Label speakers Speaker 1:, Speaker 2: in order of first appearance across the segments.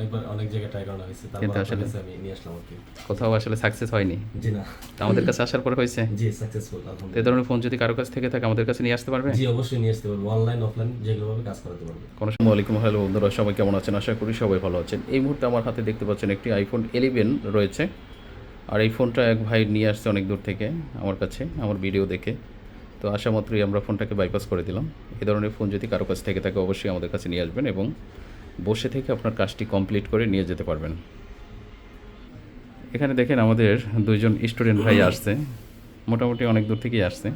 Speaker 1: অনেকবার অনেক জায়গায় ট্রাই করা হয়েছে,
Speaker 2: কিন্তু
Speaker 1: তারপর
Speaker 2: আসলে
Speaker 1: আমি নিয়ে আসলাম আর কি।
Speaker 2: কোথাও আসলে সাকসেস হয়নি।
Speaker 1: জি না।
Speaker 2: তো আমাদের কাছে আসার পরে হয়েছে।
Speaker 1: জি সাকসেসফুল
Speaker 2: তো এই
Speaker 1: আলহামদুলিল্লাহ।
Speaker 2: ধরনের ফোন যদি কারো কাছ থেকে থাকে আমাদের কাছে নিয়ে আসতে পারবে।
Speaker 1: জি অবশ্যই নিয়ে আসতে পারবো, অনলাইন অফলাইন যেগুলোভাবে কাজ করাতে পারবে।
Speaker 2: কোনো সময় ওয়ালাইকুম হ্যালো বন্ধুরা, সবাই কেমন আছেন? আশা করি সবাই ভালো আছেন। এই মুহূর্তে আমার হাতে দেখতে পাচ্ছেন একটি আইফোন 11 রয়েছে। আর এই ফোনটা এক ভাই নিয়ে আসছে অনেক দূর থেকে আমার কাছে, আমার ভিডিও দেখে। তো আসা মাত্রই আমরা ফোনটাকে বাইপাস করে দিলাম। এই ধরনের ফোন যদি কারো কাছ থেকে থাকে অবশ্যই আমাদের কাছে নিয়ে আসবেন এবং বসে থেকে আপনার কাজটি কমপ্লিট করে নিয়ে যেতে পারবেন। এখানে দেখেন আমাদের দুইজন স্টুডেন্ট ভাই আসছে, মোটামুটি অনেক দূর থেকেই আসছে।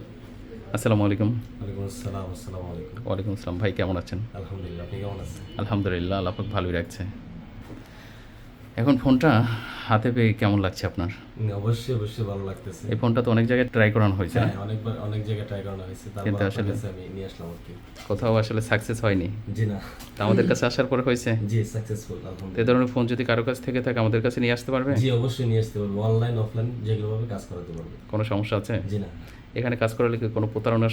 Speaker 2: আসসালামু আলাইকুম।
Speaker 1: ওয়ালাইকুম আসসালাম। আসসালামু আলাইকুম।
Speaker 2: ওয়ালাইকুম আসসালাম। ভাই কেমন আছেন?
Speaker 1: আলহামদুলিল্লাহ, আপনি কেমন আছেন?
Speaker 2: আলহামদুলিল্লাহ, আল্লাহ পাক ভালোই রাখছে। এখন ফোনটা হাতে পেয়ে কেমন লাগছে আপনার?
Speaker 1: অবশ্যই অবশ্যই ভালো লাগতেছে।
Speaker 2: এই ফোনটা তো অনেক জায়গায় ট্রাই করানো হয়েছে,
Speaker 1: হ্যাঁ অনেকবার অনেক জায়গায় ট্রাই করা হয়েছে,
Speaker 2: কিন্তু
Speaker 1: তারপর
Speaker 2: আসলে
Speaker 1: আমি নিয়ে আসলাম আর কি।
Speaker 2: কোথাও আসলে সাকসেস হয়নি।
Speaker 1: জি না।
Speaker 2: তো আমাদের কাছে আসার পরে হয়েছে।
Speaker 1: জি সাকসেসফুল
Speaker 2: তো এই
Speaker 1: আলহামদুলিল্লাহ।
Speaker 2: ধরনের ফোন যদি কারো কাছ থেকে থাকে আমাদের কাছে নিয়ে আসতে পারবে।
Speaker 1: জি অবশ্যই নিয়ে আসতে পারবো, অনলাইন অফলাইন যেগুলোভাবে কাজ করাতে পারবে।
Speaker 2: কোনো সমস্যা আছে?
Speaker 1: জি না।
Speaker 2: এখানে কাজ করালে কি কোনো প্রতারণার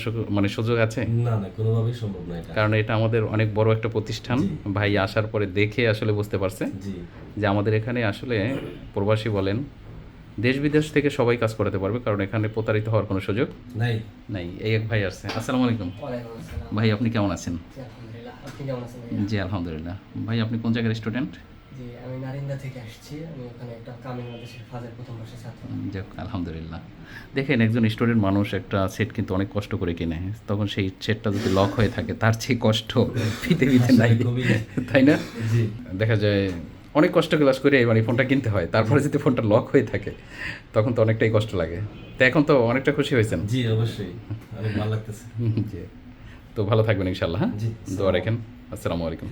Speaker 2: সুযোগ আছে?
Speaker 1: না না, কোনোভাবেই সম্ভব না এটা।
Speaker 2: কারণ এটা আমাদের অনেক বড় একটা প্রতিষ্ঠান।
Speaker 1: জি।
Speaker 2: ভাই আসার পরে দেখে আসলে বুঝতে পারছে
Speaker 1: জি
Speaker 2: যে আমাদের এখানে আসলে প্রবাসী বলেন, দেশ বিদেশ থেকে সবাই কাজ করাতে পারবে, কারণ এখানে প্রতারিত হওয়ার কোনো সুযোগ
Speaker 1: নাই।
Speaker 2: নাই। এই এক ভাই আসছে। আসসালামু আলাইকুম।
Speaker 3: ওয়ালাইকুম আসসালাম।
Speaker 2: ভাই আপনি কেমন আছেন?
Speaker 3: জি, আলহামদুলিল্লাহ। আপনি কেমন আছেন ভাইয়া?
Speaker 2: জি আলহামদুলিল্লাহ। ভাই আপনি কোন জায়গার স্টুডেন্ট?
Speaker 3: জি, আমি নারিন্দা থেকে আসছি। আমি ওখানে একটা কামিল মাদ্রাসার ফাজের প্রথম বর্ষের ছাত্র।
Speaker 2: যাক আলহামদুলিল্লাহ। দেখেন একজন স্টুডেন্ট মানুষ একটা সেট কিন্তু অনেক কষ্ট করে কিনে, তখন সেই সেটটা যদি লক হয়ে থাকে তার চেয়ে কষ্ট পৃথিবীতে নাই,
Speaker 1: খুবই।
Speaker 2: তাই না?
Speaker 1: জি
Speaker 2: দেখা যায় অনেক কষ্ট ক্লাস করে এবার এই ফোনটা কিনতে হয়, তারপরে যদি ফোনটা লক হয়ে থাকে তখন তো অনেকটাই কষ্ট লাগে। তো এখন তো অনেকটা খুশি হয়েছেন।
Speaker 1: জি অবশ্যই অনেক ভালো লাগতেছে।
Speaker 2: জি। তো ভালো থাকবেন ইনশাল্লাহ। হ্যাঁ,
Speaker 1: জি,
Speaker 2: দোয়া রাখেন। আসসালামু আলাইকুম।